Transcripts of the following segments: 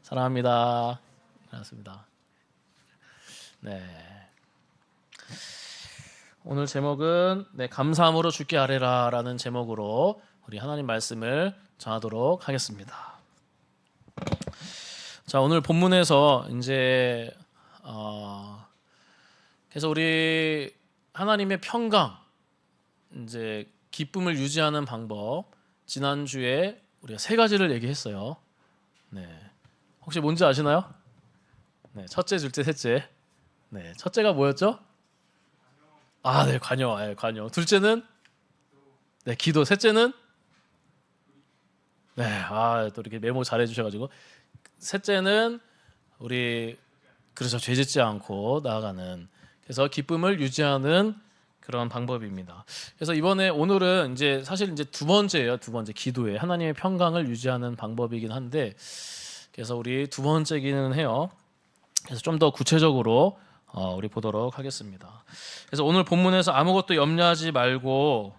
사랑합니다. 반갑습니다. 네. 오늘 제목은 감사함으로 주께 아뢰라라는 제목으로 우리 하나님 말씀을 전하도록 하겠습니다. 자, 오늘 본문에서 이제 그래서 우리 하나님의 평강, 이제 기쁨을 유지하는 방법, 지난주에 우리가 세 가지를 얘기했어요. 네. 혹시 뭔지 아시나요? 네, 첫째, 둘째, 셋째. 네, 첫째가 뭐였죠? 네, 관여. 네, 관여. 둘째는 기도. 셋째는 또 이렇게 메모 잘해 주셔 가지고 셋째는 우리 그렇죠. 죄 짓지 않고 나아가는. 그래서 기쁨을 유지하는 그런 방법입니다. 그래서 오늘은 이제 사실 이제 두 번째예요. 두 번째 기도에 하나님의 평강을 유지하는 방법이긴 한데, 그래서 우리 두 번째기는 해요. 그래서 좀 더 구체적으로 우리 보도록 하겠습니다. 그래서 오늘 본문에서 아무것도 염려하지 말고,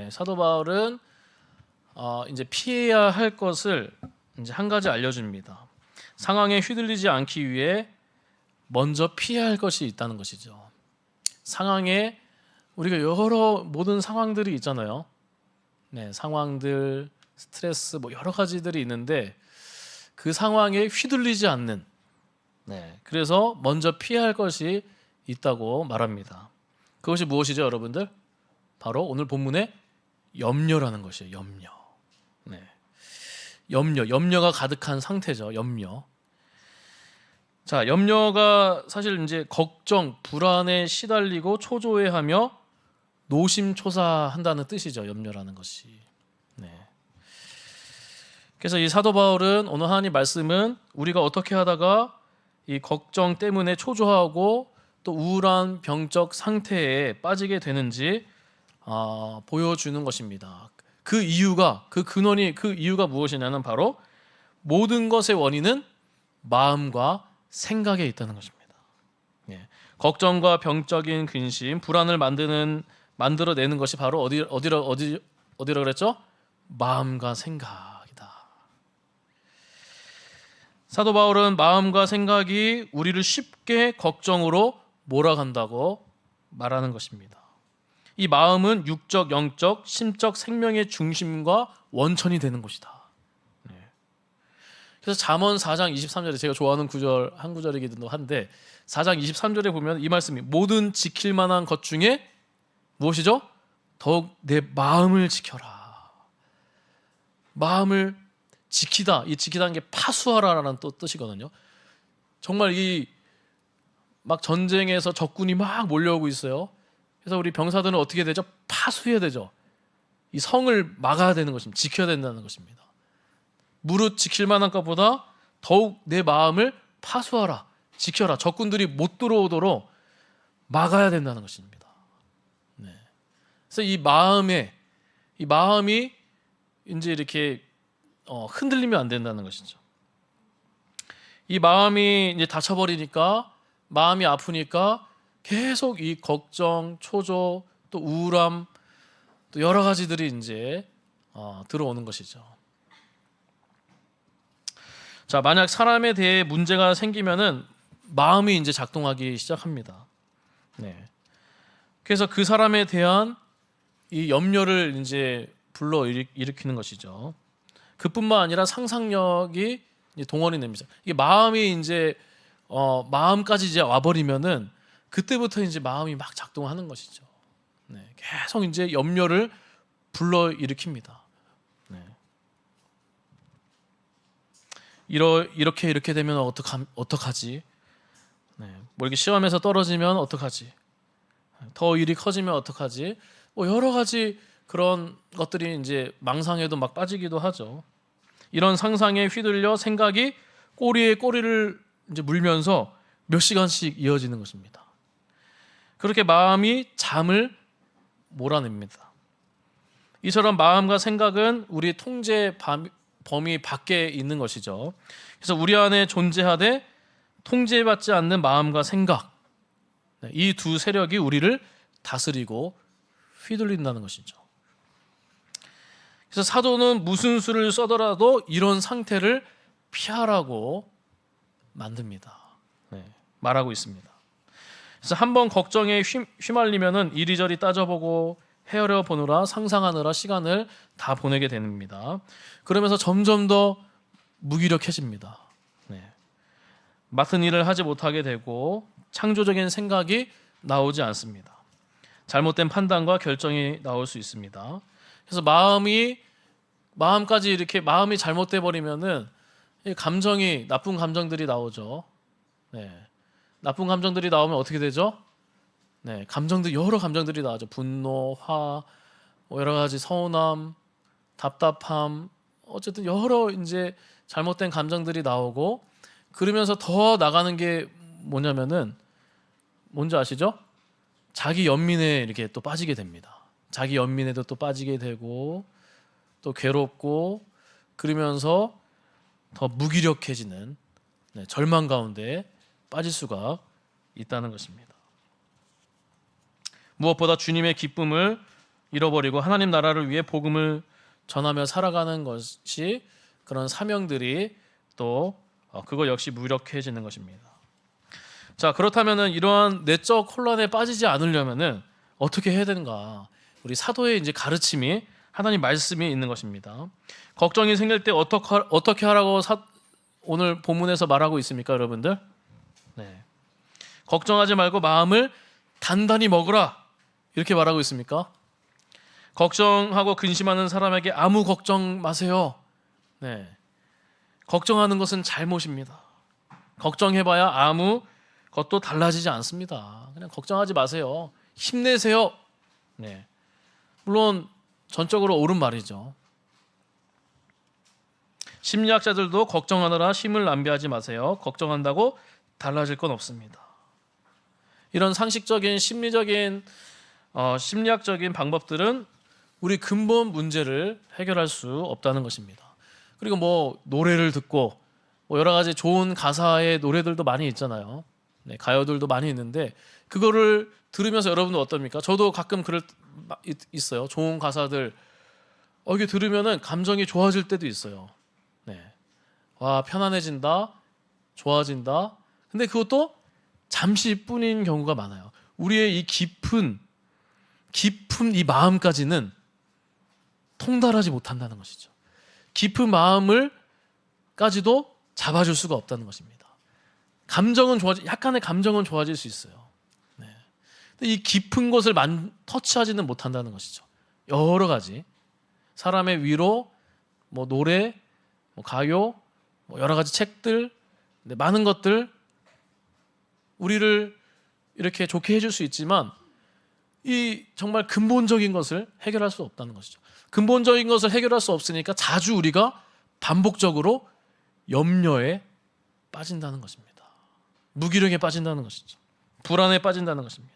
사도 바울은 이제 피해야 할 것을 이제 한 가지 알려줍니다. 상황에 휘둘리지 않기 위해 먼저 피해야 할 것이 있다는 것이죠. 상황에 우리가 모든 상황들이 있잖아요. 상황들, 스트레스 여러 가지들이 있는데 그 상황에 휘둘리지 않는, 그래서 먼저 피해야 할 것이 있다고 말합니다. 그것이 무엇이죠, 여러분들? 바로 오늘 본문의 염려라는 것이에요. 염려가 가득한 상태죠. 염려. 자, 염려가 사실 이제 걱정, 불안에 시달리고 초조해하며 노심초사한다는 뜻이죠. 염려라는 것이. 그래서 이 사도 바울은 오늘 하나님 말씀은 우리가 어떻게 하다가 이 걱정 때문에 초조하고 또 우울한 병적 상태에 빠지게 되는지 보여주는 것입니다. 그 이유가 무엇이냐는 바로 모든 것의 원인은 마음과 생각에 있다는 것입니다. 걱정과 병적인 근심, 불안을 만들어내는 것이 바로 어디로 그랬죠? 마음과 생각이다. 사도 바울은 마음과 생각이 우리를 쉽게 걱정으로 몰아간다고 말하는 것입니다. 이 마음은 육적, 영적, 심적 생명의 중심과 원천이 되는 것이다. 그래서 잠언 4장 23절에 제가 좋아하는 구절 한 구절이기도 한데 4장 23절에 보면 이 말씀이 모든 지킬 만한 것 중에 무엇이죠? 더욱 내 마음을 지켜라. 마음을 지키다. 이 지키다는 게 파수하라라는 또 뜻이거든요. 정말 막 전쟁에서 적군이 막 몰려오고 있어요. 그래서 우리 병사들은 어떻게 되죠? 파수해야 되죠. 이 성을 막아야 되는 것입니다. 지켜야 된다는 것입니다. 무릇 지킬 만한 것보다 더욱 내 마음을 파수하라, 지켜라. 적군들이 못 들어오도록 막아야 된다는 것입니다. 그래서 이 마음이 이제 이렇게 흔들리면 안 된다는 것이죠. 이 마음이 이제 다쳐버리니까, 마음이 아프니까 계속 이 걱정, 초조, 또 우울함, 또 여러 가지들이 이제 들어오는 것이죠. 자, 만약 사람에 대해 문제가 생기면은 마음이 이제 작동하기 시작합니다. 그래서 그 사람에 대한 이 염려를 이제 불러 일으키는 것이죠. 그뿐만 아니라 상상력이 동원이 됩니다. 이게 마음이 이제 마음까지 이제 와버리면은 그때부터 이제 마음이 막 작동하는 것이죠. 계속 이제 염려를 불러 일으킵니다. 이렇게 되면 어떡하지? 이렇게 시험에서 떨어지면 어떡하지? 더 일이 커지면 어떡하지? 여러 가지 그런 것들이 이제 망상에도 막 빠지기도 하죠. 이런 상상에 휘둘려 생각이 꼬리에 꼬리를 이제 물면서 몇 시간씩 이어지는 것입니다. 그렇게 마음이 잠을 몰아냅니다. 이처럼 마음과 생각은 우리 통제 범위 밖에 있는 것이죠. 그래서 우리 안에 존재하되 통제받지 않는 마음과 생각, 이 두 세력이 우리를 다스리고 휘둘린다는 것이죠. 그래서 사도는 무슨 수를 써더라도 이런 상태를 피하라고 만듭니다. 네, 말하고 있습니다. 그래서 한번 걱정에 휘말리면은 이리저리 따져보고 헤아려 보느라 상상하느라 시간을 다 보내게 됩니다. 그러면서 점점 더 무기력해집니다. 네. 맡은 일을 하지 못하게 되고 창조적인 생각이 나오지 않습니다. 잘못된 판단과 결정이 나올 수 있습니다. 그래서 마음까지 이렇게 마음이 잘못돼 버리면은 감정이 나쁜 감정들이 나오죠. 네. 나쁜 감정들이 나오면 어떻게 되죠? 네, 여러 감정들이 나오죠. 분노, 화, 여러 가지 서운함, 답답함, 어쨌든 여러 이제 잘못된 감정들이 나오고 그러면서 더 나가는 게 뭐냐면은 뭔지 아시죠? 자기 연민에 이렇게 또 빠지게 됩니다. 자기 연민에도 또 빠지게 되고 또 괴롭고 그러면서 더 무기력해지는 절망 가운데 빠질 수가 있다는 것입니다. 무엇보다 주님의 기쁨을 잃어버리고 하나님 나라를 위해 복음을 전하며 살아가는 것이 그런 사명들이 또 그거 역시 무력해지는 것입니다. 자, 그렇다면은 이러한 내적 혼란에 빠지지 않으려면은 어떻게 해야 되는가? 우리 사도의 이제 가르침이 하나님 말씀이 있는 것입니다. 걱정이 생길 때 어떻게 하라고 오늘 본문에서 말하고 있습니까, 여러분들? 네. 걱정하지 말고 마음을 단단히 먹으라. 이렇게 말하고 있습니까? 걱정하고 근심하는 사람에게 아무 걱정 마세요. 네. 걱정하는 것은 잘못입니다. 걱정해봐야 아무 것도 달라지지 않습니다. 그냥 걱정하지 마세요. 힘내세요. 네. 물론 전적으로 옳은 말이죠. 심리학자들도 걱정하느라 힘을 낭비하지 마세요. 걱정한다고 달라질 건 없습니다. 이런 상식적인 심리학적인 방법들은 우리 근본 문제를 해결할 수 없다는 것입니다. 그리고 뭐 노래를 듣고 뭐 여러 가지 좋은 가사의 노래들도 많이 있잖아요. 네, 가요들도 많이 있는데 그거를 들으면서 여러분은 어떻습니까? 저도 가끔 있어요. 좋은 가사들 이게 들으면은 감정이 좋아질 때도 있어요. 네, 와 편안해진다, 좋아진다. 근데 그것도 잠시뿐인 경우가 많아요. 우리의 이 깊은 이 마음까지는 통달하지 못한다는 것이죠. 깊은 마음을까지도 잡아줄 수가 없다는 것입니다. 약간의 감정은 좋아질 수 있어요. 네. 근데 이 깊은 것을 터치하지는 못한다는 것이죠. 여러 가지 사람의 위로, 뭐 노래, 뭐 가요, 뭐 여러 가지 책들, 많은 것들 우리를 이렇게 좋게 해줄 수 있지만 이 정말 근본적인 것을 해결할 수 없다는 것이죠. 근본적인 것을 해결할 수 없으니까 자주 우리가 반복적으로 염려에 빠진다는 것입니다. 무기력에 빠진다는 것이죠. 불안에 빠진다는 것입니다.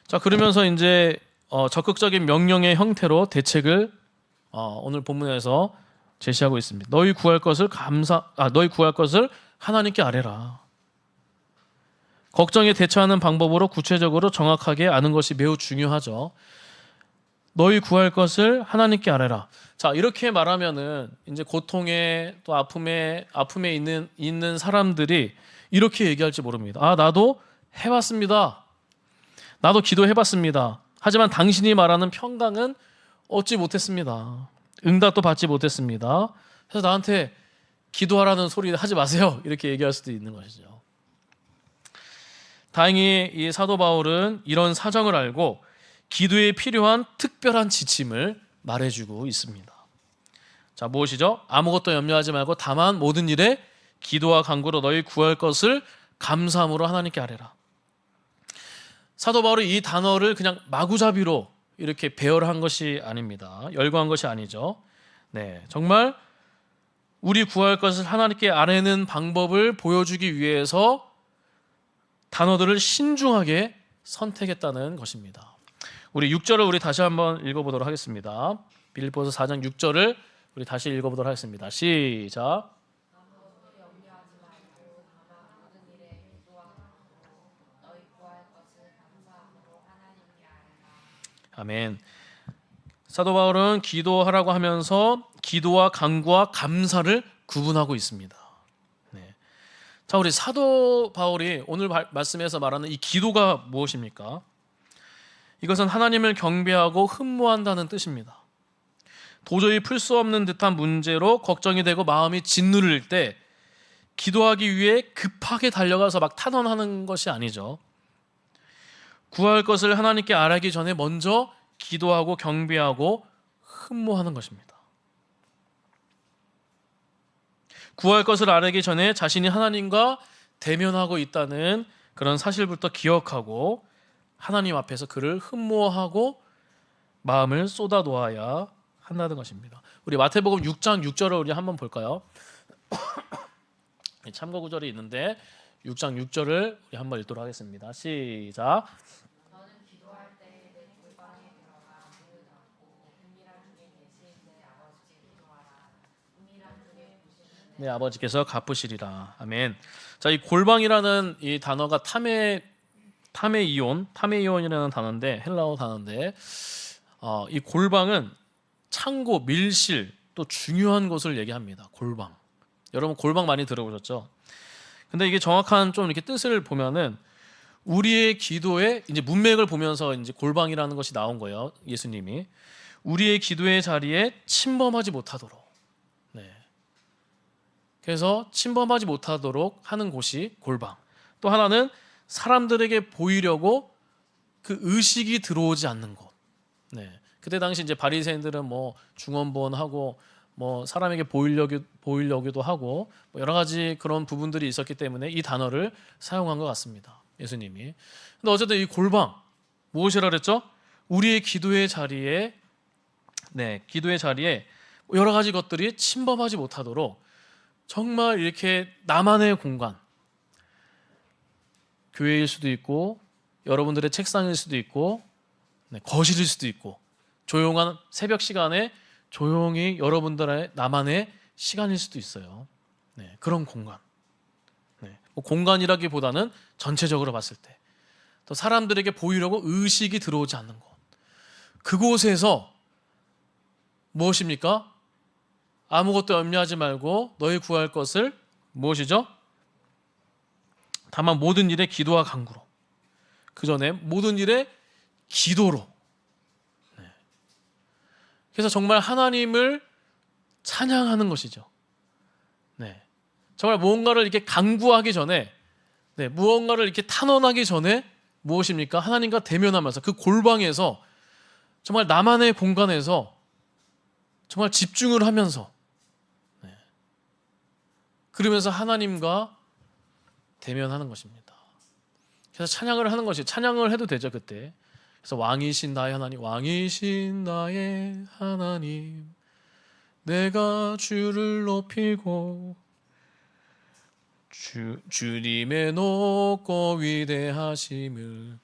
자, 그러면서 이제 적극적인 명령의 형태로 대책을 오늘 본문에서 제시하고 있습니다. 너희 구할 것을 하나님께 아뢰라. 걱정에 대처하는 방법으로 구체적으로 정확하게 아는 것이 매우 중요하죠. 너희 구할 것을 하나님께 아뢰라. 자, 이렇게 말하면은 이제 고통에 또 아픔에 있는 사람들이 이렇게 얘기할지 모릅니다. 나도 해봤습니다. 나도 기도해봤습니다. 하지만 당신이 말하는 평강은 얻지 못했습니다. 응답도 받지 못했습니다. 그래서 나한테 기도하라는 소리 하지 마세요. 이렇게 얘기할 수도 있는 것이죠. 다행히 이 사도 바울은 이런 사정을 알고 기도에 필요한 특별한 지침을 말해주고 있습니다. 자, 무엇이죠? 아무것도 염려하지 말고 다만 모든 일에 기도와 간구로 너희 구할 것을 감사함으로 하나님께 아뢰라. 사도 바울이 이 단어를 그냥 마구잡이로 이렇게 배열한 것이 아닙니다. 열거한 것이 아니죠. 네, 정말 우리 구할 것을 하나님께 아뢰는 방법을 보여주기 위해서 단어들을 신중하게 선택했다는 것입니다. 우리 6절을 우리 다시 한번 읽어보도록 하겠습니다. 빌립보서 4장 6절을 우리 다시 읽어보도록 하겠습니다. 시작. 아멘. 사도 바울은 기도하라고 하면서 기도와 간구와 감사를 구분하고 있습니다. 네. 자, 우리 사도 바울이 오늘 말씀에서 말하는 이 기도가 무엇입니까? 이것은 하나님을 경배하고 흠모한다는 뜻입니다. 도저히 풀 수 없는 듯한 문제로 걱정이 되고 마음이 짓누를 때 기도하기 위해 급하게 달려가서 막 탄원하는 것이 아니죠. 구할 것을 하나님께 아뢰기 전에 먼저 기도하고 경배하고 흠모하는 것입니다. 구할 것을 아뢰기 전에 자신이 하나님과 대면하고 있다는 그런 사실부터 기억하고 하나님 앞에서 그를 흠모하고 마음을 쏟아 놓아야 한다는 것입니다. 우리 마태복음 6장 6절을 우리 한번 볼까요? 참고 구절이 있는데 6장 6절을 우리 한번 읽도록 하겠습니다. 시작. 너는 기도할 때 내 골방에 들어가 문을 닫고 은밀한 중에 계신 내 아버지께 기도하라. 은밀한 중에 보시는 내 아버지께서 갚으시리라. 아멘. 자, 이 골방이라는 이 단어가 타메이온이라는 단어인데 헬라어 단어인데 이 골방은 창고, 밀실 또 중요한 곳을 얘기합니다. 골방. 여러분 골방 많이 들어보셨죠? 근데 이게 정확한 좀 이렇게 뜻을 보면은 우리의 기도의 이제 문맥을 보면서 이제 골방이라는 것이 나온 거예요. 예수님이 우리의 기도의 자리에 침범하지 못하도록. 네. 그래서 침범하지 못하도록 하는 곳이 골방. 또 하나는 사람들에게 보이려고 그 의식이 들어오지 않는 곳. 네. 그때 당시 이제 바리새인들은 뭐 중언부언하고 뭐 사람에게 보이려기도 하고 뭐 여러 가지 그런 부분들이 있었기 때문에 이 단어를 사용한 것 같습니다. 예수님이. 근데 어쨌든 이 골방 무엇이라 그랬죠? 우리의 기도의 자리에 여러 가지 것들이 침범하지 못하도록 정말 이렇게 나만의 공간, 교회일 수도 있고 여러분들의 책상일 수도 있고 거실일 수도 있고 조용한 새벽 시간에 조용히 여러분들의 나만의 시간일 수도 있어요. 네, 그런 공간. 네, 뭐 공간이라기보다는 전체적으로 봤을 때 또 사람들에게 보이려고 의식이 들어오지 않는 곳. 그곳에서 무엇입니까? 아무것도 염려하지 말고 너희 구할 것을 무엇이죠? 다만 모든 일에 기도와 간구로. 그 전에 모든 일에 기도로. 네. 그래서 정말 하나님을 찬양하는 것이죠. 네. 정말 무언가를 이렇게 간구하기 전에, 무언가를 이렇게 탄원하기 전에 무엇입니까? 하나님과 대면하면서 그 골방에서 정말 나만의 공간에서 정말 집중을 하면서 그러면서 하나님과 대면하는 것입니다. 그래서 찬양을 하는 것이 찬양을 해도 되죠 그때. 그래서 왕이신 나의 하나님, 왕이신 나의 하나님, 내가 주를 높이고 주님의 높고 위대하심을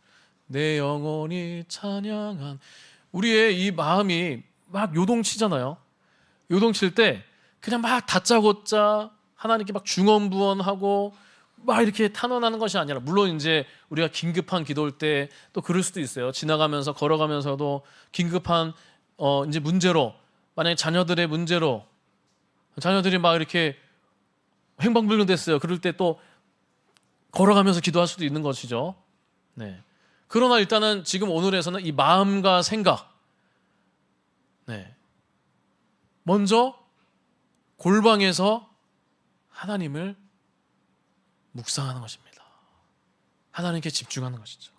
내 영혼이 찬양한. 우리의 이 마음이 막 요동치잖아요. 요동칠 때 그냥 막 다짜고짜 하나님께 막 중언부언하고 막 이렇게 탄원하는 것이 아니라, 물론 이제 우리가 긴급한 기도일 때 또 그럴 수도 있어요. 지나가면서 걸어가면서도 긴급한 이제 문제로, 만약에 자녀들의 문제로 자녀들이 막 이렇게 행방불명됐어요. 그럴 때 또 걸어가면서 기도할 수도 있는 것이죠. 네. 그러나 일단은 지금 오늘에서는 이 마음과 생각, 먼저 골방에서 하나님을 묵상하는 것입니다. 하나님께 집중하는 것이죠.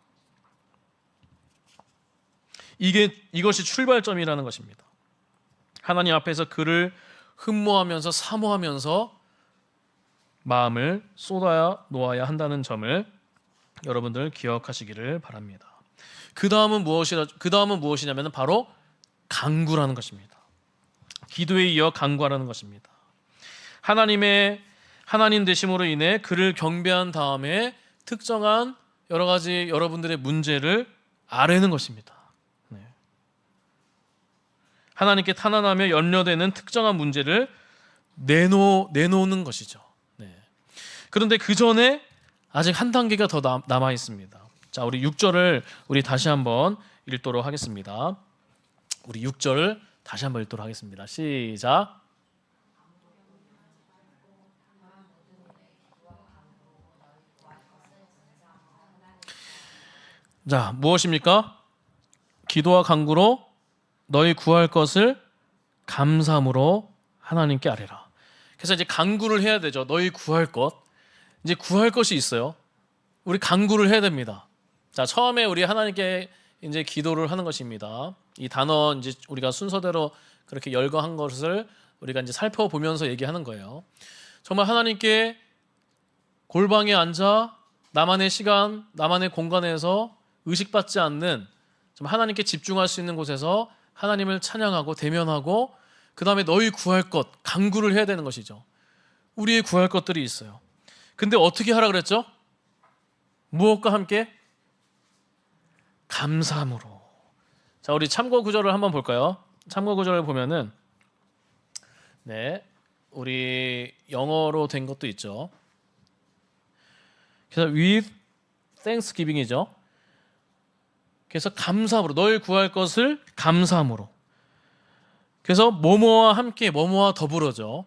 이것이 출발점이라는 것입니다. 하나님 앞에서 그를 흠모하면서 사모하면서 마음을 쏟아 놓아야 한다는 점을 여러분들 기억하시기를 바랍니다. 그 다음은 무엇이냐면 바로 간구라는 것입니다. 기도에 이어 간구하라는 것입니다. 하나님 되심으로 인해 그를 경배한 다음에 특정한 여러 가지 여러분들의 문제를 아뢰는 것입니다. 하나님께 탄원하며 연려되는 특정한 문제를 내놓는 것이죠. 그런데 그 전에 아직 한 단계가 더 남아 있습니다. 자, 우리 6절을 우리 다시 한번 읽도록 하겠습니다. 우리 6절 다시 한번 읽도록 하겠습니다. 시작. 자, 무엇입니까? 기도와 간구로 너희 구할 것을 감사함으로 하나님께 아뢰라. 그래서 이제 간구를 해야 되죠. 너희 구할 것. 이제 구할 것이 있어요. 우리 간구를 해야 됩니다. 자, 처음에 우리 하나님께 이제 기도를 하는 것입니다. 이 단어 이제 우리가 순서대로 그렇게 열거한 것을 우리가 이제 살펴보면서 얘기하는 거예요. 정말 하나님께 골방에 앉아 나만의 시간, 나만의 공간에서 의식받지 않는 하나님께 집중할 수 있는 곳에서 하나님을 찬양하고 대면하고 그 다음에 너희 구할 것, 간구를 해야 되는 것이죠. 우리의 구할 것들이 있어요. 근데 어떻게 하라 그랬죠? 무엇과 함께? 감사함으로. 자, 우리 참고 구절을 한번 볼까요? 참고 구절을 보면은 네, 우리 영어로 된 것도 있죠. 그래서 with thanksgiving이죠. 그래서 감사함으로 너희 구할 것을 감사함으로. 그래서 뭐뭐와 함께 뭐뭐와 더불어죠.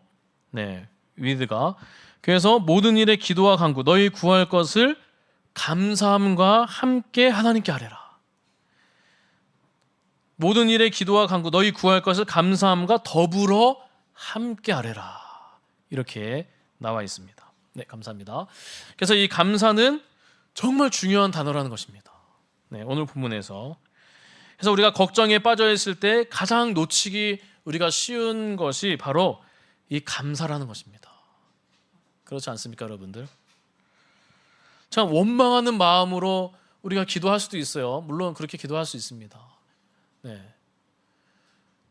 네, with가. 그래서 모든 일에 기도와 간구 너희 구할 것을 감사함과 함께 하나님께 아뢰라. 모든 일에 기도와 간구 너희 구할 것을 감사함과 더불어 함께 아뢰라. 이렇게 나와 있습니다. 네, 감사합니다. 그래서 이 감사는 정말 중요한 단어라는 것입니다. 네, 오늘 본문에서. 그래서 우리가 걱정에 빠져 있을 때 가장 놓치기 우리가 쉬운 것이 바로 이 감사라는 것입니다. 그렇지 않습니까, 여러분들? 참 원망하는 마음으로 우리가 기도할 수도 있어요. 물론 그렇게 기도할 수 있습니다. 네,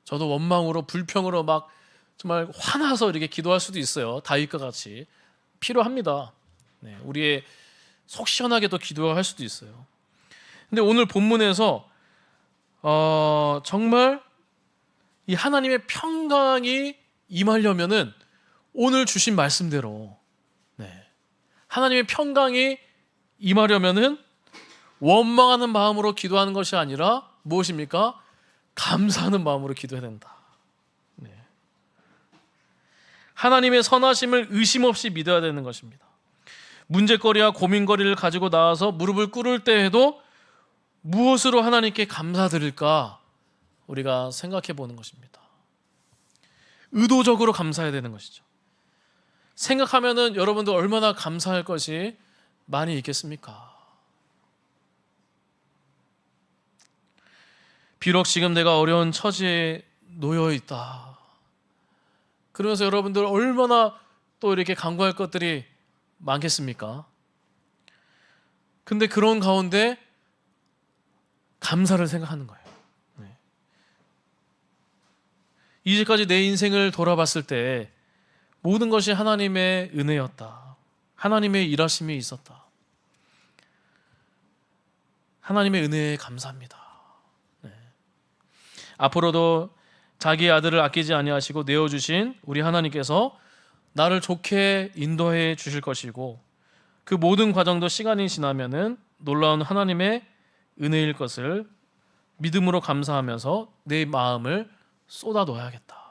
저도 원망으로 불평으로 막 정말 화나서 이렇게 기도할 수도 있어요. 다윗과 같이 필요합니다. 네, 우리의 속 시원하게 또 기도할 수도 있어요. 근데 오늘 본문에서 정말 이 하나님의 평강이 임하려면은 오늘 주신 말씀대로 네, 하나님의 평강이 임하려면은 원망하는 마음으로 기도하는 것이 아니라 무엇입니까? 감사하는 마음으로 기도해야 된다. 네. 하나님의 선하심을 의심 없이 믿어야 되는 것입니다. 문제거리와 고민거리를 가지고 나와서 무릎을 꿇을 때에도 무엇으로 하나님께 감사드릴까 우리가 생각해 보는 것입니다. 의도적으로 감사해야 되는 것이죠. 생각하면은 여러분들 얼마나 감사할 것이 많이 있겠습니까? 비록 지금 내가 어려운 처지에 놓여 있다. 그러면서 여러분들 얼마나 또 이렇게 간구할 것들이 많겠습니까? 근데 그런 가운데 감사를 생각하는 거예요. 네. 이제까지 내 인생을 돌아봤을 때 모든 것이 하나님의 은혜였다. 하나님의 일하심이 있었다. 하나님의 은혜에 감사합니다. 네. 앞으로도 자기의 아들을 아끼지 아니하시고 내어주신 우리 하나님께서 나를 좋게 인도해 주실 것이고 그 모든 과정도 시간이 지나면은 놀라운 하나님의 은혜일 것을 믿음으로 감사하면서 내 마음을 쏟아 놓아야겠다.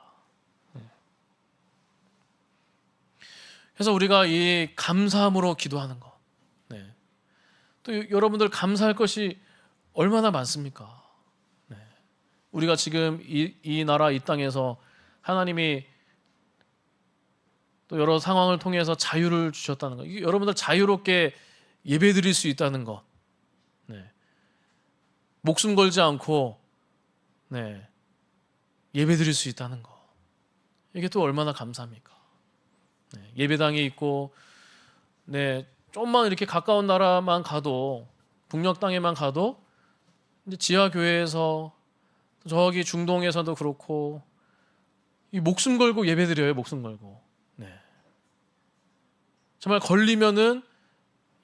그래서 우리가 이 감사함으로 기도하는 것. 네. 또 여러분들 감사할 것이 얼마나 많습니까? 네. 우리가 지금 이 나라 이 땅에서 하나님이 또 여러 상황을 통해서 자유를 주셨다는 것. 여러분들 자유롭게 예배드릴 수 있다는 것. 네. 목숨 걸지 않고 네. 예배드릴 수 있다는 것. 이게 또 얼마나 감사합니까? 네. 예배당이 있고 네, 좀만 이렇게 가까운 나라만 가도 북녘 땅에만 가도 이제 지하 교회에서 저기 중동에서도 그렇고 이 목숨 걸고 예배드려요. 목숨 걸고. 네. 정말 걸리면은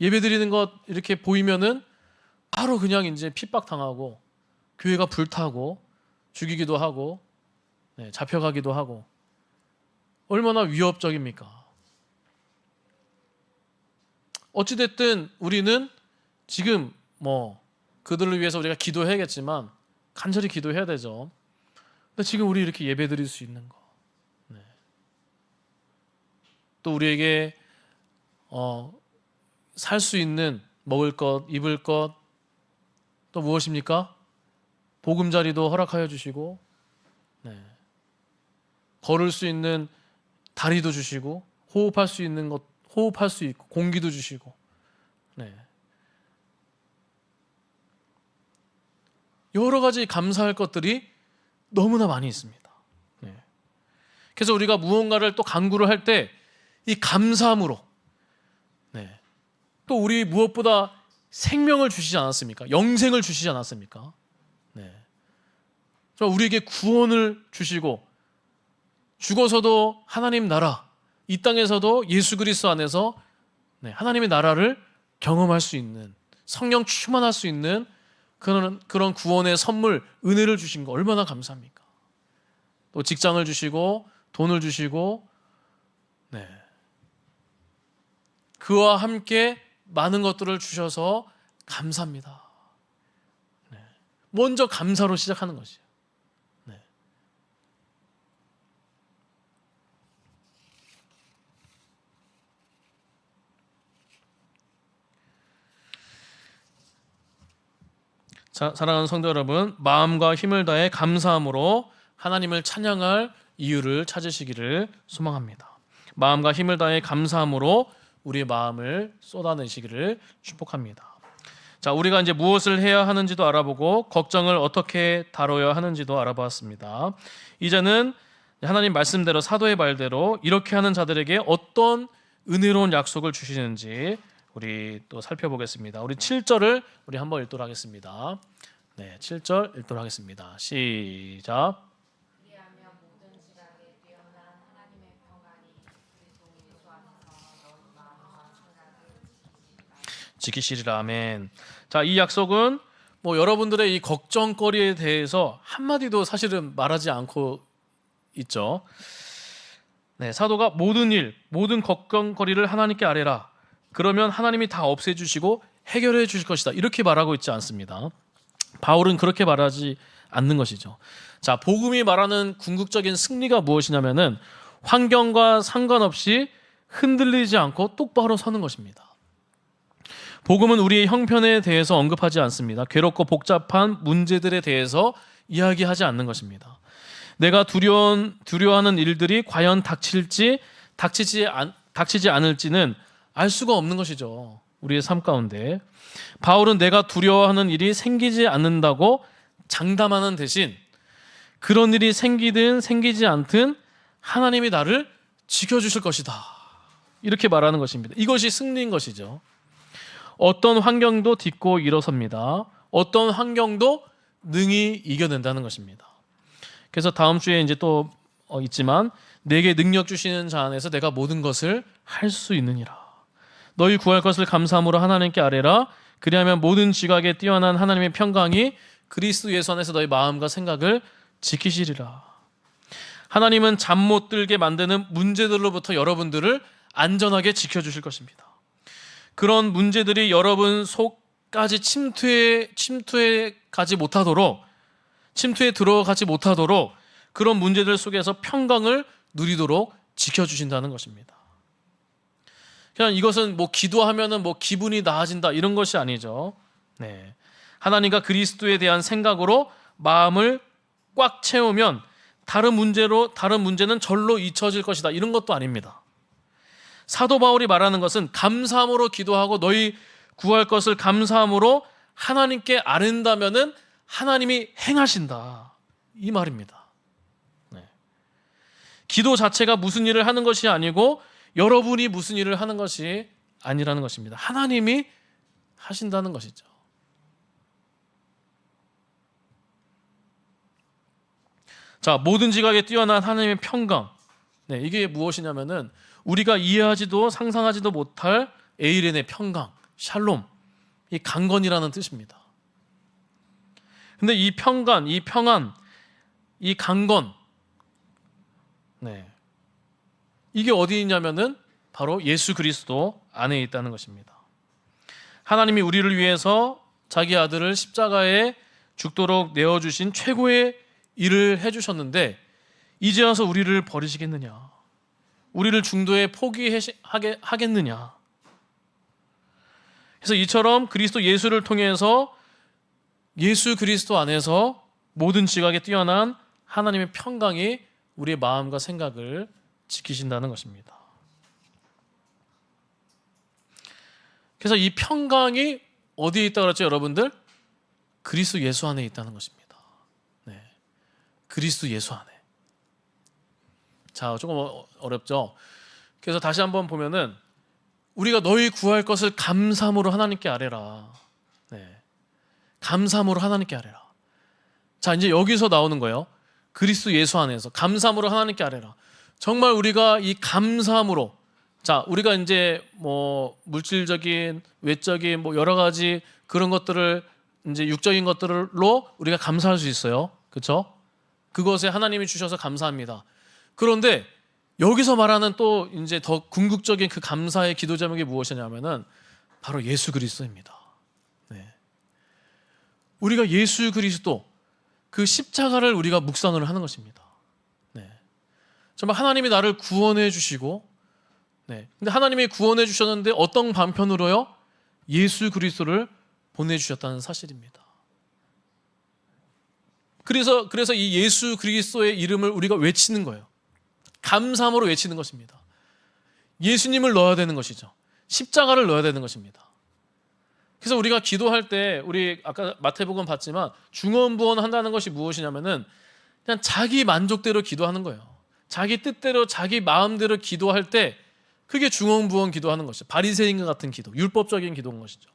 예배드리는 것 이렇게 보이면은 바로 그냥 이제 핍박당하고 교회가 불타고 죽이기도 하고 네, 잡혀가기도 하고 얼마나 위협적입니까? 어찌됐든 우리는 지금 뭐 그들을 위해서 우리가 기도해야겠지만 간절히 기도해야 되죠. 근데 지금 우리 이렇게 예배드릴 수 있는 거, 네. 또 우리에게 살 수 있는 먹을 것, 입을 것, 또 무엇입니까? 보금자리도 허락하여 주시고, 네. 걸을 수 있는 다리도 주시고, 호흡할 수 있는 것, 호흡할 수 있고, 공기도 주시고, 네. 여러 가지 감사할 것들이 너무나 많이 있습니다. 네. 그래서 우리가 무언가를 또 간구를 할 때 이 감사함으로, 네. 또 우리 무엇보다 생명을 주시지 않았습니까? 영생을 주시지 않았습니까? 네. 우리에게 구원을 주시고 죽어서도 하나님 나라, 이 땅에서도 예수 그리스도 안에서 하나님의 나라를 경험할 수 있는, 성령 충만할 수 있는 그런 구원의 선물, 은혜를 주신 거 얼마나 감사합니까? 또 직장을 주시고 돈을 주시고, 네. 그와 함께 많은 것들을 주셔서 감사합니다. 네. 먼저 감사로 시작하는 것이에요. 네. 자, 사랑하는 성도 여러분, 마음과 힘을 다해 감사함으로 하나님을 찬양할 이유를 찾으시기를 소망합니다. 마음과 힘을 다해 감사함으로 우리의 마음을 쏟아내시기를 축복합니다. 자, 우리가 이제 무엇을 해야 하는지도 알아보고 걱정을 어떻게 다뤄야 하는지도 알아보았습니다. 이제는 하나님 말씀대로, 사도의 말대로 이렇게 하는 자들에게 어떤 은혜로운 약속을 주시는지 우리 또 살펴보겠습니다. 우리 7절을 우리 한번 읽도록 하겠습니다. 네, 7절 읽도록 하겠습니다. 시작. 그리하며 모든 지각에 뛰어난 하나님의 평강이 그리스도 예수 안에서 너희 마음과 생각을 지키시리라. 아멘. 자, 이 약속은 여러분들의 이 걱정거리에 대해서 한마디도 사실은 말하지 않고 있죠. 네, 사도가 모든 일, 모든 걱정거리를 하나님께 아뢰라. 그러면 하나님이 다 없애주시고 해결해 주실 것이다. 이렇게 말하고 있지 않습니다. 바울은 그렇게 말하지 않는 것이죠. 자, 복음이 말하는 궁극적인 승리가 무엇이냐면은 환경과 상관없이 흔들리지 않고 똑바로 서는 것입니다. 복음은 우리의 형편에 대해서 언급하지 않습니다. 괴롭고 복잡한 문제들에 대해서 이야기하지 않는 것입니다. 내가 두려워하는 일들이 과연 닥치지 않을지는 알 수가 없는 것이죠. 우리의 삶 가운데. 바울은 내가 두려워하는 일이 생기지 않는다고 장담하는 대신 그런 일이 생기든 생기지 않든 하나님이 나를 지켜주실 것이다. 이렇게 말하는 것입니다. 이것이 승리인 것이죠. 어떤 환경도 딛고 일어섭니다. 어떤 환경도 능히 이겨낸다는 것입니다. 그래서 다음 주에 이제 또 있지만 내게 능력 주시는 자 안에서 내가 모든 것을 할 수 있느니라. 너희 구할 것을 감사함으로 하나님께 아뢰라. 그리하면 모든 지각에 뛰어난 하나님의 평강이 그리스도 예수 안에서 너희 마음과 생각을 지키시리라. 하나님은 잠 못 들게 만드는 문제들로부터 여러분들을 안전하게 지켜주실 것입니다. 그런 문제들이 여러분 속까지 침투에 들어가지 못하도록 그런 문제들 속에서 평강을 누리도록 지켜주신다는 것입니다. 그냥 이것은 기도하면은 기분이 나아진다 이런 것이 아니죠. 네. 하나님과 그리스도에 대한 생각으로 마음을 꽉 채우면 다른 문제는 절로 잊혀질 것이다 이런 것도 아닙니다. 사도 바울이 말하는 것은 감사함으로 기도하고 너희 구할 것을 감사함으로 하나님께 아뢰다면은 하나님이 행하신다 이 말입니다. 네. 기도 자체가 무슨 일을 하는 것이 아니고 여러분이 무슨 일을 하는 것이 아니라는 것입니다. 하나님이 하신다는 것이죠. 자, 모든 지각에 뛰어난 하나님의 평강. 네, 이게 무엇이냐면은 우리가 이해하지도 상상하지도 못할 에이렌의 평강, 샬롬, 이 강건이라는 뜻입니다. 근데 이 평강, 이 평안, 이 강건, 네, 이게 어디 있냐면은 바로 예수 그리스도 안에 있다는 것입니다. 하나님이 우리를 위해서 자기 아들을 십자가에 죽도록 내어주신 최고의 일을 해주셨는데 이제 와서 우리를 버리시겠느냐? 우리를 중도에 포기하겠느냐? 그래서 이처럼 그리스도 예수를 통해서 예수 그리스도 안에서 모든 지각에 뛰어난 하나님의 평강이 우리의 마음과 생각을 지키신다는 것입니다. 그래서 이 평강이 어디에 있다고 그랬죠, 여러분들? 그리스도 예수 안에 있다는 것입니다. 네. 그리스도 예수 안에. 자, 조금 어렵죠? 그래서 다시 한번 보면은 우리가 너희 구할 것을 감사함으로 하나님께 아뢰라. 네. 감사함으로 하나님께 아뢰라. 자, 이제 여기서 나오는 거예요. 그리스도 예수 안에서 감사함으로 하나님께 아뢰라. 정말 우리가 이 감사함으로, 자, 우리가 이제 뭐 물질적인, 외적인 뭐 여러 가지 그런 것들을 이제 육적인 것들로 우리가 감사할 수 있어요. 그렇죠? 그것에 하나님이 주셔서 감사합니다. 그런데 여기서 말하는 또 이제 더 궁극적인 그 감사의 기도 제목이 무엇이냐면은 바로 예수 그리스도입니다. 네. 우리가 예수 그리스도 그 십자가를 우리가 묵상을 하는 것입니다. 네. 정말 하나님이 나를 구원해 주시고, 네. 근데 하나님이 구원해 주셨는데 어떤 방편으로요? 예수 그리스도를 보내 주셨다는 사실입니다. 그래서 이 예수 그리스도의 이름을 우리가 외치는 거예요. 감사함으로 외치는 것입니다. 예수님을 넣어야 되는 것이죠. 십자가를 넣어야 되는 것입니다. 그래서 우리가 기도할 때 우리 아까 마태복음 봤지만 중언부언 한다는 것이 무엇이냐면은 그냥 자기 만족대로 기도하는 거예요. 자기 뜻대로 자기 마음대로 기도할 때 그게 중언부언 기도하는 것이죠. 바리새인과 같은 기도, 율법적인 기도인 것이죠.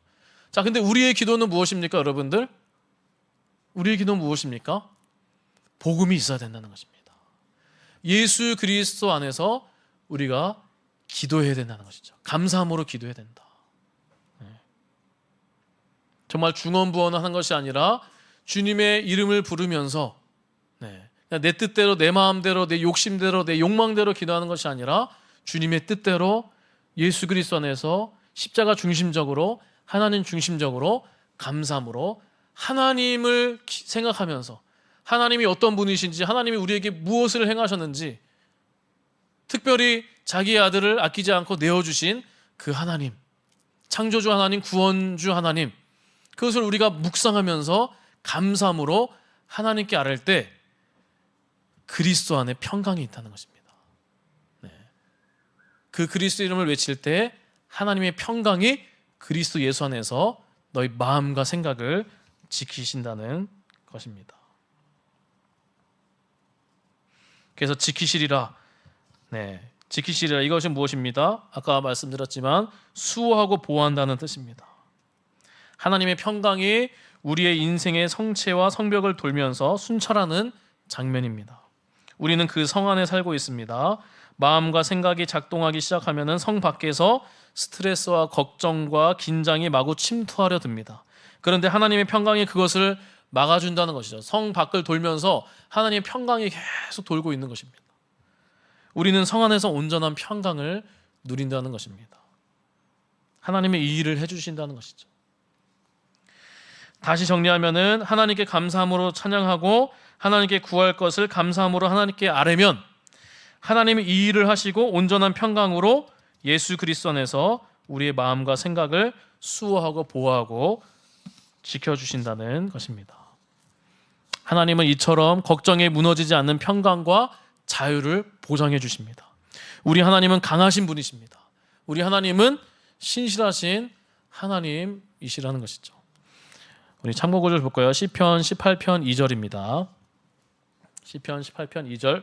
자, 근데 우리의 기도는 무엇입니까, 여러분들? 우리의 기도는 무엇입니까? 복음이 있어야 된다는 것입니다. 예수 그리스도 안에서 우리가 기도해야 된다는 것이죠. 감사함으로 기도해야 된다. 네. 정말 중언부언하는 것이 아니라 주님의 이름을 부르면서, 네, 그냥 내 뜻대로, 내 마음대로, 내 욕심대로, 내 욕망대로 기도하는 것이 아니라 주님의 뜻대로 예수 그리스도 안에서 십자가 중심적으로, 하나님 중심적으로 감사함으로 하나님을 생각하면서 하나님이 어떤 분이신지, 하나님이 우리에게 무엇을 행하셨는지, 특별히 자기의 아들을 아끼지 않고 내어주신 그 하나님, 창조주 하나님, 구원주 하나님, 그것을 우리가 묵상하면서 감사함으로 하나님께 아뢰 때 그리스도 안에 평강이 있다는 것입니다. 네. 그 그리스도 이름을 외칠 때 하나님의 평강이 그리스도 예수 안에서 너희 마음과 생각을 지키신다는 것입니다. 그래서 지키시리라. 네, 지키시리라. 이것이 무엇입니다? 아까 말씀드렸지만 수호하고 보호한다는 뜻입니다. 하나님의 평강이 우리의 인생의 성체와 성벽을 돌면서 순찰하는 장면입니다. 우리는 그 성 안에 살고 있습니다. 마음과 생각이 작동하기 시작하면 성 밖에서 스트레스와 걱정과 긴장이 마구 침투하려 듭니다. 그런데 하나님의 평강이 그것을 막아준다는 것이죠. 성 밖을 돌면서 하나님의 평강이 계속 돌고 있는 것입니다. 우리는 성 안에서 온전한 평강을 누린다는 것입니다. 하나님의 이 일을 해주신다는 것이죠. 다시 정리하면은 하나님께 감사함으로 찬양하고 하나님께 구할 것을 감사함으로 하나님께 아뢰면 하나님이 이 일을 하시고 온전한 평강으로 예수 그리스도 안에서 우리의 마음과 생각을 수호하고 보호하고 지켜주신다는 것입니다. 하나님은 이처럼 걱정에 무너지지 않는 평강과 자유를 보장해 주십니다. 우리 하나님은 강하신 분이십니다. 우리 하나님은 신실하신 하나님이시라는 것이죠. 우리 참고 구절 볼까요? 시편 18편 2절입니다. 시편 18편 2절.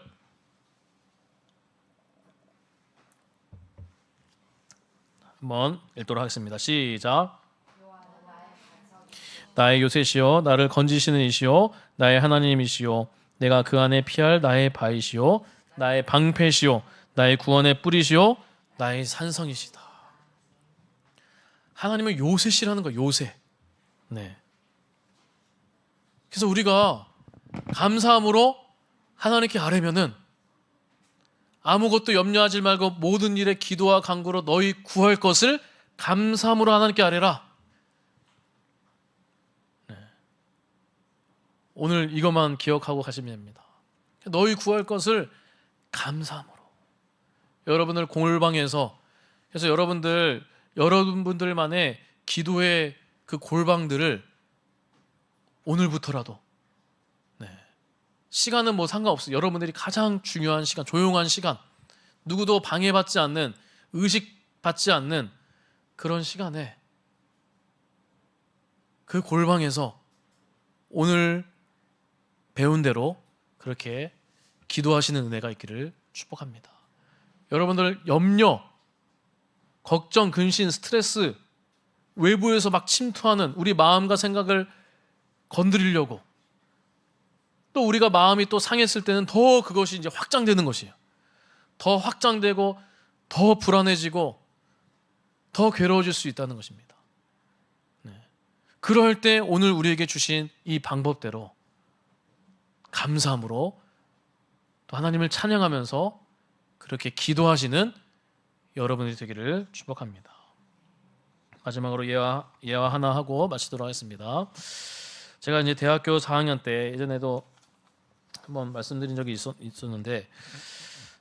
한번 읽도록 하겠습니다. 시작. 나의 요새시요 나를 건지시는 이시요 나의 하나님이시요 내가 그 안에 피할 나의 바위시요 나의 방패시요 나의 구원의 뿌리시요 나의 산성이시다. 하나님은 요새시라는 거예요. 요새. 네. 그래서 우리가 감사함으로 하나님께 아뢰면은 아무것도 염려하지 말고 모든 일에 기도와 간구로 너희 구할 것을 감사함으로 하나님께 아뢰라. 오늘 이것만 기억하고 가시면 됩니다. 너희 구할 것을 감사함으로. 여러분을 골방에서, 그래서 여러분들만의 기도의 그 골방들을 오늘부터라도, 시간은 뭐 상관없어요. 여러분들이 가장 중요한 시간, 조용한 시간, 누구도 방해받지 않는, 의식받지 않는 그런 시간에 그 골방에서 오늘 배운 대로 그렇게 기도하시는 은혜가 있기를 축복합니다. 여러분들 염려, 걱정, 근심, 스트레스, 외부에서 막 침투하는 우리 마음과 생각을 건드리려고, 또 우리가 마음이 또 상했을 때는 더 그것이 이제 확장되는 것이에요. 더 확장되고 더 불안해지고 더 괴로워질 수 있다는 것입니다. 그럴 때 오늘 우리에게 주신 이 방법대로 감사함으로 또 하나님을 찬양하면서 그렇게 기도하시는 여러분이 되기를 축복합니다. 마지막으로 예화 하나 하고 마치도록 하겠습니다. 제가 이제 대학교 4학년 때, 예전에도 한번 말씀드린 적이 있었는데,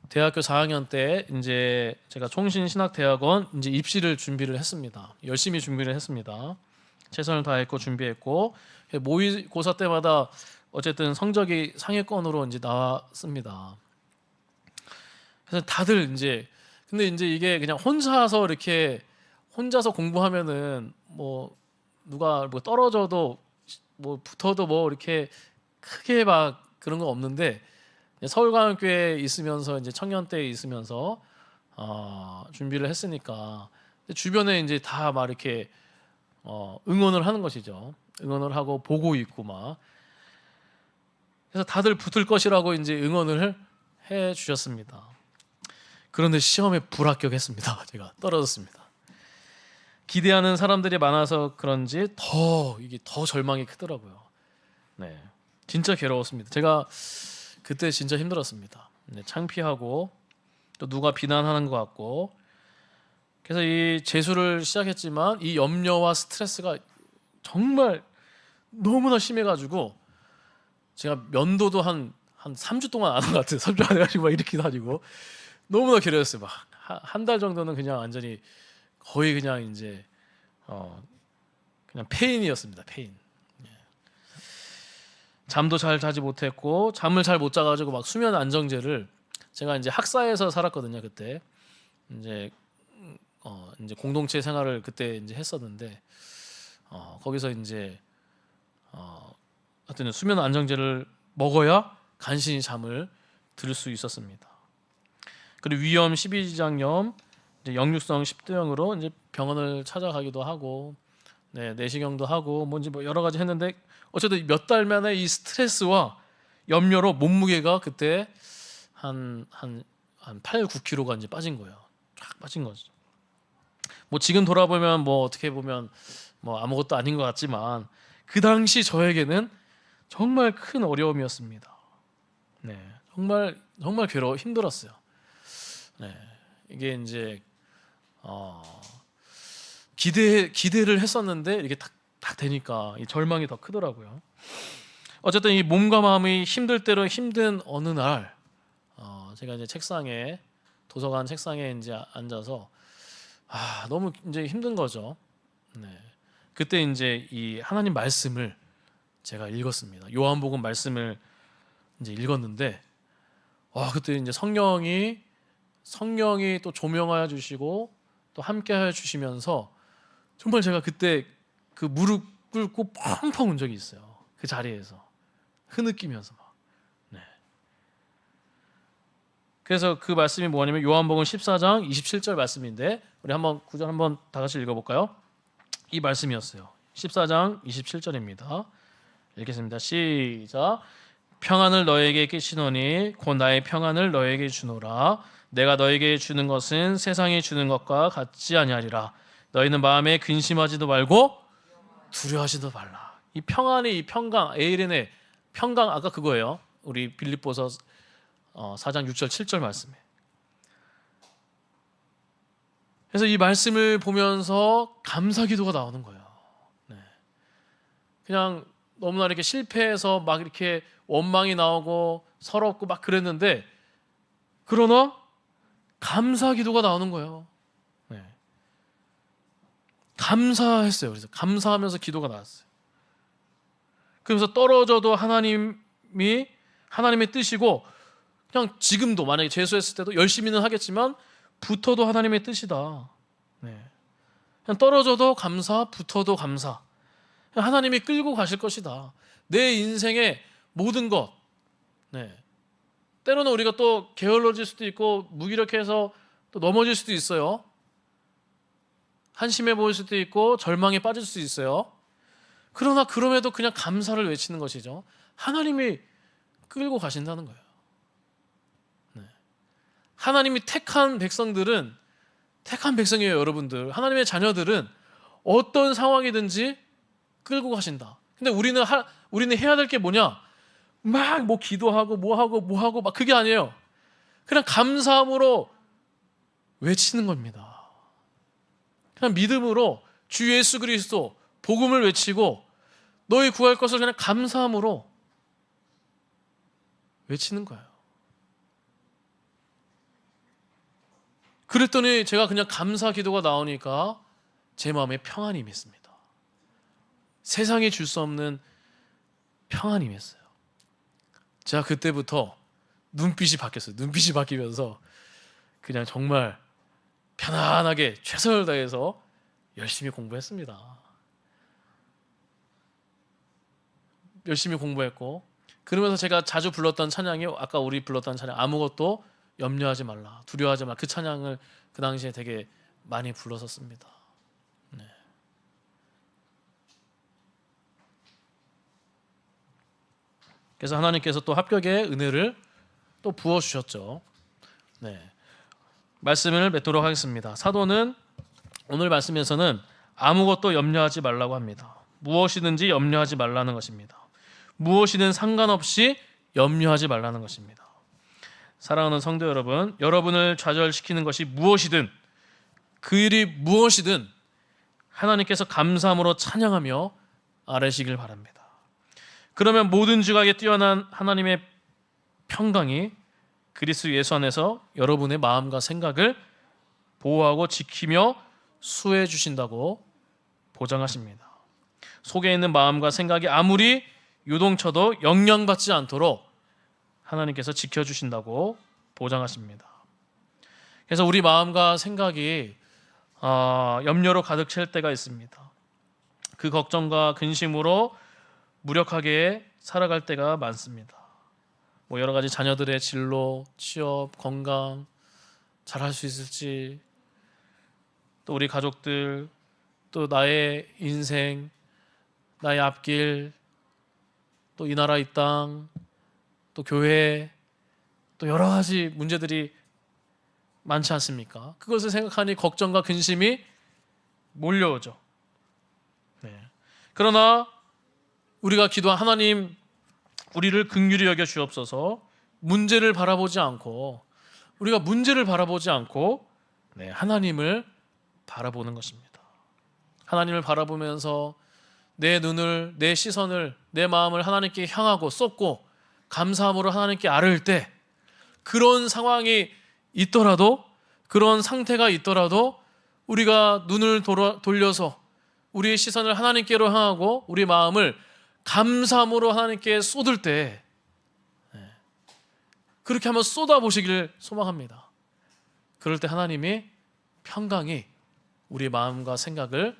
대학교 4학년 때 이제 제가 총신신학대학원 이제 입시를 준비를 했습니다. 열심히 준비를 했습니다. 최선을 다했고 준비했고, 모의고사 때마다 어쨌든 성적이 상위권으로 이제 나왔습니다. 그래서 다들 이제, 근데 이제 이게 그냥 혼자서 공부하면은 뭐 누가 뭐 떨어져도 뭐 붙어도 뭐 이렇게 크게 막 그런 거 없는데, 서울과학교에 있으면서 이제 청년대에 있으면서 준비를 했으니까 주변에 이제 다 막 이렇게 응원을 하는 것이죠. 응원을 하고 보고 있고 막. 그래서 다들 붙을 것이라고 이제 응원을 해 주셨습니다. 그런데 시험에 불합격했습니다. 제가 떨어졌습니다. 기대하는 사람들이 많아서 그런지 이게 더 절망이 크더라고요. 진짜 괴로웠습니다. 제가 그때 진짜 힘들었습니다. 창피하고 또 누가 비난하는 것 같고, 그래서 이 재수를 시작했지만 이 염려와 스트레스가 정말 너무나 심해가지고 제가 면도도 한 3주 동안 안 한 것 같아요. 3주 안 해가지고 막 이렇게 다니고 너무나 괴로웠어요. 막 한 달 정도는 그냥 완전히 거의 그냥 이제 그냥 페인이었습니다. 페인. 잠도 잘 자지 못했고, 잠을 잘 못 자가지고 막 수면 안정제를, 제가 이제 학사에서 살았거든요. 그때 이제 공동체 생활을 그때 이제 했었는데, 거기서 이제 하여튼 수면 안정제를 먹어야 간신히 잠을 들 수 있었습니다. 그리고 위염 12지장염, 이제 역류성 식도염으로 이제 병원을 찾아가기도 하고, 내시경도 하고 뭔지 뭐 여러 가지 했는데, 어쨌든 몇 달 만에 이 스트레스와 염려로 몸무게가 그때 한 8, 9kg가 이제 빠진 거예요. 쫙 빠진 거죠. 뭐 지금 돌아보면 뭐 어떻게 보면 뭐 아무것도 아닌 것 같지만, 그 당시 저에게는 정말 큰 어려움이었습니다. 정말 힘들었어요. 이게 이제 기대를 했었는데 이게 딱 되니까 이 절망이 더 크더라고요. 어쨌든 이 몸과 마음이 힘들 대로 힘든 어느 날, 제가 이제 도서관 책상에 이제 앉아서 너무 이제 힘든 거죠. 그때 이제 이 하나님 말씀을 제가 읽었습니다. 요한복음 말씀을 이제 읽었는데, 그때 이제 성령이 또 조명하여 주시고 또 함께하여 주시면서 정말 제가 그때 그 무릎 꿇고 펑펑 운 적이 있어요. 그 자리에서 흐느끼면서 막. 그래서 그 말씀이 뭐냐면 요한복음 14장 27절 말씀인데, 우리 한번 구절 한번 다 같이 읽어볼까요? 이 말씀이었어요. 14장 27절입니다. 읽겠습니다. 시작. 평안을 너에게 끼치노니 곧 나의 평안을 너에게 주노라. 내가 너에게 주는 것은 세상이 주는 것과 같지 아니하리라. 너희는 마음에 근심하지도 말고 두려워하지도 말라. 이 평안이, 이 평강, 에이렌의 평강, 아까 그거예요. 우리 빌립보서 4장 6절 7절 말씀에. 그래서 이 말씀을 보면서 감사 기도가 나오는 거예요. 그냥 너무나 이렇게 실패해서 막 이렇게 원망이 나오고 서럽고 막 그랬는데, 그러나 감사 기도가 나오는 거예요. 네. 감사했어요. 그래서 감사하면서 기도가 나왔어요. 그러면서 떨어져도 하나님의 뜻이고, 그냥 지금도 만약에 재수했을 때도 열심히는 하겠지만 붙어도 하나님의 뜻이다. 네. 그냥 떨어져도 감사, 붙어도 감사. 하나님이 끌고 가실 것이다. 내 인생의 모든 것. 네. 때로는 우리가 또 게을러질 수도 있고 무기력해서 또 넘어질 수도 있어요. 한심해 보일 수도 있고 절망에 빠질 수도 있어요. 그러나 그럼에도 그냥 감사를 외치는 것이죠. 하나님이 끌고 가신다는 거예요. 네. 하나님이 택한 백성이에요, 여러분들. 하나님의 자녀들은 어떤 상황이든지 끌고 가신다. 근데 우리는 해야 될 게 뭐냐? 막 뭐 기도하고 뭐하고 막 그게 아니에요. 그냥 감사함으로 외치는 겁니다. 그냥 믿음으로 주 예수 그리스도 복음을 외치고 너희 구할 것을 그냥 감사함으로 외치는 거예요. 그랬더니 제가 그냥 감사 기도가 나오니까 제 마음에 평안이 임했습니다. 세상이 줄 수 없는 평안이 임했어요. 제가 그때부터 눈빛이 바뀌었어요. 눈빛이 바뀌면서 그냥 정말 편안하게 최선을 다해서 열심히 공부했습니다. 열심히 공부했고, 그러면서 제가 자주 불렀던 찬양이 아까 우리 불렀던 찬양, 아무것도 염려하지 말라, 두려워하지 말라. 그 찬양을 그 당시에 되게 많이 불렀었습니다. 네. 그래서 하나님께서 또 합격의 은혜를 또 부어주셨죠. 네. 말씀을 맺도록 하겠습니다. 사도는 오늘 말씀에서는 아무것도 염려하지 말라고 합니다. 무엇이든지 염려하지 말라는 것입니다. 무엇이든 상관없이 염려하지 말라는 것입니다. 사랑하는 성도 여러분, 여러분을 좌절시키는 것이 무엇이든, 그 일이 무엇이든 하나님께서 감사함으로 찬양하며 아뢰시길 바랍니다. 그러면 모든 지각에 뛰어난 하나님의 평강이 그리스도 예수 안에서 여러분의 마음과 생각을 보호하고 지키며 수호해 주신다고 보장하십니다. 속에 있는 마음과 생각이 아무리 요동쳐도 영향받지 않도록 하나님께서 지켜주신다고 보장하십니다. 그래서 우리 마음과 생각이 염려로 가득 찰 때가 있습니다. 그 걱정과 근심으로 무력하게 살아갈 때가 많습니다. 뭐 여러 가지 자녀들의 진로, 취업, 건강 잘할 수 있을지, 또 우리 가족들, 또 나의 인생, 나의 앞길, 또 이 나라 이 땅, 또 교회, 또 여러 가지 문제들이 많지 않습니까? 그것을 생각하니 걱정과 근심이 몰려오죠. 네. 그러나 우리가 기도한 하나님, 우리를 긍휼히 여겨 주옵소서. 문제를 바라보지 않고, 우리가 문제를 바라보지 않고 하나님을 바라보는 것입니다. 하나님을 바라보면서 내 눈을, 내 시선을, 내 마음을 하나님께 향하고 쏟고 감사함으로 하나님께 아뢰을 때, 그런 상황이 있더라도, 그런 상태가 있더라도 우리가 눈을 돌려서 우리의 시선을 하나님께로 향하고 우리 마음을 감사함으로 하나님께 쏟을 때, 그렇게 한번 쏟아보시기를 소망합니다. 그럴 때 하나님이 평강이 우리 마음과 생각을